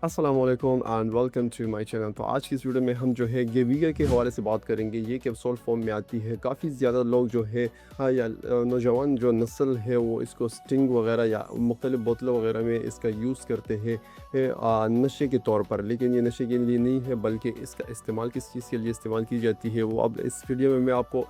अस्सलाम वालेकुम and welcome to my channel. तो आज की इस वीडियो में हम जो है गेविगा के हवाले से बात करेंगे। ये कैप्सूल फॉर्म में आती है। काफ़ी ज़्यादा लोग जो है या नौजवान जो नस्ल है वो इसको स्टिंग वगैरह या मुख्तलिफ बोतलों वगैरह में इसका यूज़ करते हैं नशे के तौर पर। लेकिन ये नशे के लिए नहीं है, बल्कि इसका इस्तेमाल किस चीज़ के लिए इस्तेमाल की जाती है वो अब इस वीडियो में मैं आपको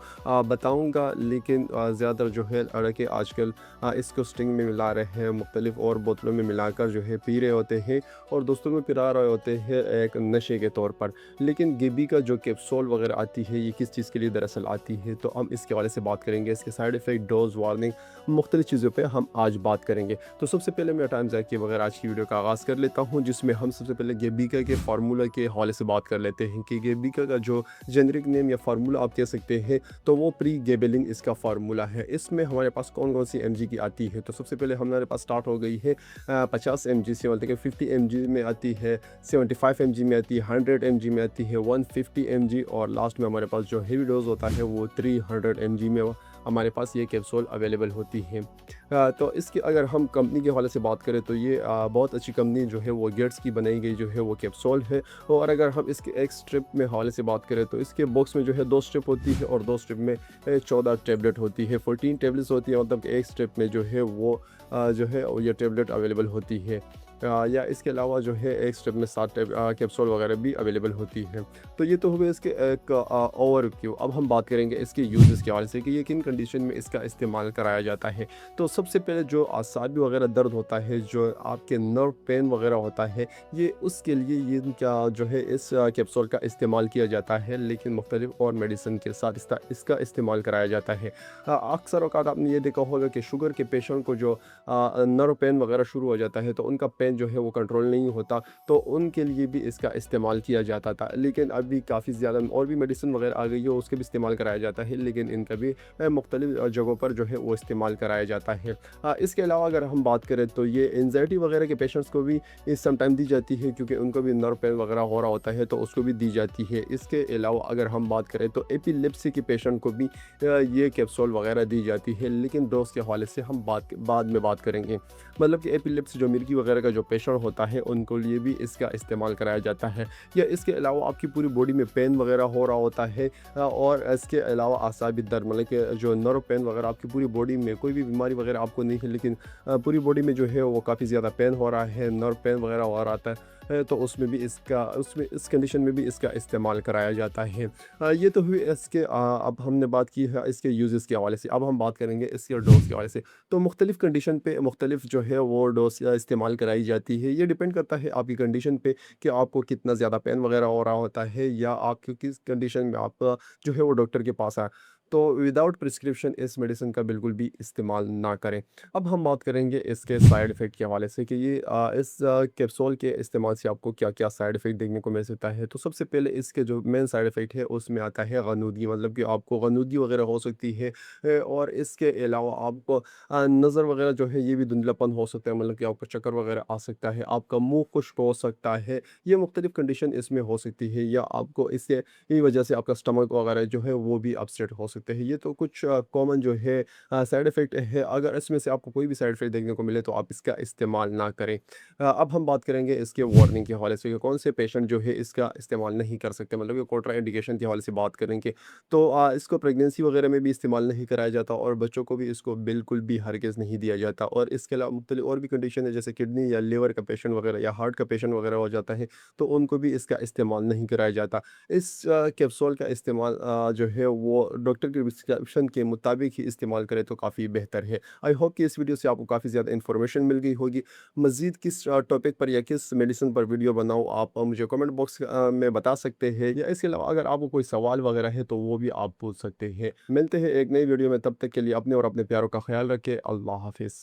बताऊँगा। लेकिन ज़्यादातर जो है लड़के आजकल इसको स्टिंग में मिला रहे हैं, मुख्तलिफ और बोतलों में मिलाकर जो है पी रहे होते हैं और दोस्तों को पिला रहे होते हैं एक नशे के तौर पर। लेकिन गेबी का जो कैप्सूल वगैरह आती है, ये किस चीज़ के लिए दरअसल आती है, तो हम इसके हवाले से बात करेंगे। इसके साइड इफ़ेक्ट, डोज़, वार्निंग, मुख्तलिफ चीज़ों पे हम आज बात करेंगे। तो सबसे पहले मैं टाइम ज़ाया किए बगैर आज की वीडियो का आगाज़ कर लेता हूँ, जिसमें हम सबसे पहले गेबिका के फार्मूला के हवाले से बात कर लेते हैं कि गेबिका का जो जेनेरिक नेम या फार्मूला आप कह सकते हैं, तो वो प्री गेबेलिंग इसका फार्मूला है। इसमें हमारे पास कौन-कौन सी एमजी की आती है, तो सबसे पहले हमारे पास स्टार्ट हो गई है 50 एमजी से, मतलब कि 50 एमजी में आती है, 75 एमजी में आती है, 100 एमजी में आती है, 150 एमजी, और लास्ट में हमारे पास जो हेवी डोज होता है वो 300 एमजी में हमारे पास ये कैप्सूल अवेलेबल होती है। तो इसकी अगर हम कंपनी के हवाले से बात करें तो ये बहुत अच्छी कंपनी जो है वो गेट्स की बनाई गई जो है वो कैप्सूल है। और अगर हम इसके एक स्ट्रिप में हवाले से बात करें तो इसके बॉक्स में जो है 2 स्ट्रिप होती है और 2 स्ट्रिप में 14 टैबलेट होती है, 14 टैबलेट्स होती है, मतलब कि एक स्ट्रिप में जो है वो जो है ये टैबलेट अवेलेबल होती है। या इसके अलावा जो है एक स्ट्रिप में 7 कैप्सूल वगैरह भी अवेलेबल होती है। तो ये तो हुए इसके एक ओवरव्यू। अब हम बात करेंगे इसके यूजेस के हवाले से कि ये किन कंडीशन में इसका इस्तेमाल कराया जाता है। तो सबसे पहले जो असाबी वगैरह दर्द होता है, जो आपके नर्व पेन वगैरह होता है, ये उसके लिए ये क्या जो है इस कैप्सूल का इस्तेमाल किया जाता है, लेकिन मुख्तलिफ और मेडिसिन के साथ इसका इस्तेमाल कराया जाता है। अक्सर औकात आपने ये देखा होगा कि शुगर के पेशेंट को जो नर्व पेन वगैरह शुरू हो जाता है, तो उनका पेन जो है वो कंट्रोल नहीं होता, तो उनके लिए भी इसका इस्तेमाल किया जाता था। लेकिन अभी काफ़ी ज़्यादा और भी मेडिसिन वगैरह आ गई है, उसके भी इस्तेमाल कराया जाता है, लेकिन इनका भी मुख्तलिफ जगहों पर जो है वो इस्तेमाल कराया जाता है। इसके अलावा अगर हम बात करें तो ये एनजाइटी वगैरह के पेशेंट्स को भी इस समटाइम दी जाती है, क्योंकि उनको भी नर्व पेन वगैरह हो रहा होता है, तो उसको भी दी जाती है। इसके अलावा अगर हम बात करें तो एपिलेप्सी के पेशेंट को भी ये कैप्सूल वगैरह दी जाती है, लेकिन डोज के हवाले से हम बाद में बात करेंगे। मतलब कि एपिलेप्सी जो मिर्गी वगैरह का जो पेशेंट होता है, उनको लिए भी इसका इस्तेमाल कराया जाता है। या इसके अलावा आपकी पूरी बॉडी में पेन वगैरह हो रहा होता है, और इसके अलावा असाबी दर्द, मतलब कि जो नर्व पेन वगैरह आपकी पूरी बॉडी में, कोई भी बीमारी वगैरह आपको नहीं है, लेकिन पूरी बॉडी में जो है वो काफ़ी ज़्यादा पेन हो रहा है, नर्व पेन वगैरह हो रहा था है, तो उसमें इस कंडीशन में भी इसका इस्तेमाल कराया जाता है। ये तो हुई इसके अब हमने बात की है इसके यूजेस के हवाले से। अब हम बात करेंगे इसके डोज के हवाले से। तो मुख्तलिफ़ कंडीशन पे मुख्तलिफ़ जो है वो डोज़ इस्तेमाल कराई जाती है। ये डिपेंड करता है आपकी कंडीशन पे कि आपको कितना ज़्यादा पेन वगैरह हो रहा होता है, या आप किस कंडीशन में आप जो है वो डॉक्टर के पास आए। तो विदाउट प्रिस्क्रिप्शन इस मेडिसिन का बिल्कुल भी इस्तेमाल ना करें। अब हम बात करेंगे इसके साइड इफ़ेक्ट के हवाले से कि ये इस कैप्सूल के इस्तेमाल से आपको क्या-क्या साइड इफ़ेक्ट देखने को मिल सकता है। तो सबसे पहले इसके जो मेन साइड इफ़ेक्ट है उसमें आता है गनूदी, मतलब कि आपको गनूदी वगैरह हो सकती है। और इसके अलावा आपको नज़र वगैरह जो है ये भी धुंधलापन हो सकता है, मतलब कि आपको चक्कर वगैरह आ सकता है, आपका मुँह खुश्क हो सकता है। ये मुख्तलिफ़ कंडीशन इसमें हो सकती है, या आपको इससे की वजह से आपका स्टमक वगैरह जो है वो भी अपसेट हो सकते हैं। ये तो कुछ कॉमन जो है साइड इफ़ेक्ट है। अगर इसमें से आपको कोई भी साइड इफ़ेक्ट देखने को मिले तो आप इसका इस्तेमाल ना करें। अब हम बात करेंगे इसके वार्निंग के हवाले से कि कौन से पेशेंट जो है इसका इस्तेमाल नहीं कर सकते, मतलब कि कॉन्ट्रा इंडिकेशन के हवाले से बात करेंगे। तो इसको प्रेगनेंसी वगैरह में भी इस्तेमाल नहीं कराया जाता, और बच्चों को भी इसको बिल्कुल भी हरगिज़ नहीं दिया जाता। और इसके अलावा मुख्तलिफ और भी कंडीशन है, जैसे किडनी या लिवर का पेशेंट वगैरह या हार्ट का पेशेंट वगैरह हो जाता है, तो उनको भी इसका इस्तेमाल नहीं कराया जाता। इस कैप्सूल का इस्तेमाल जो है वो डॉक्टर के प्रिस्क्रिप्शन के मुताबिक ही इस्तेमाल करें तो काफ़ी बेहतर है। आई होप कि इस वीडियो से आपको काफ़ी ज़्यादा इन्फॉर्मेशन मिल गई होगी। मज़ीद किस टॉपिक पर या किस मेडिसिन पर वीडियो बनाऊँ, आप मुझे कमेंट बॉक्स में बता सकते हैं, या इसके अलावा अगर आपको कोई सवाल वगैरह है तो वो भी आप पूछ सकते हैं। मिलते हैं एक नई वीडियो में, तब तक के लिए अपने और अपने प्यारों का ख्याल रखें। अल्लाह हाफ़िज़।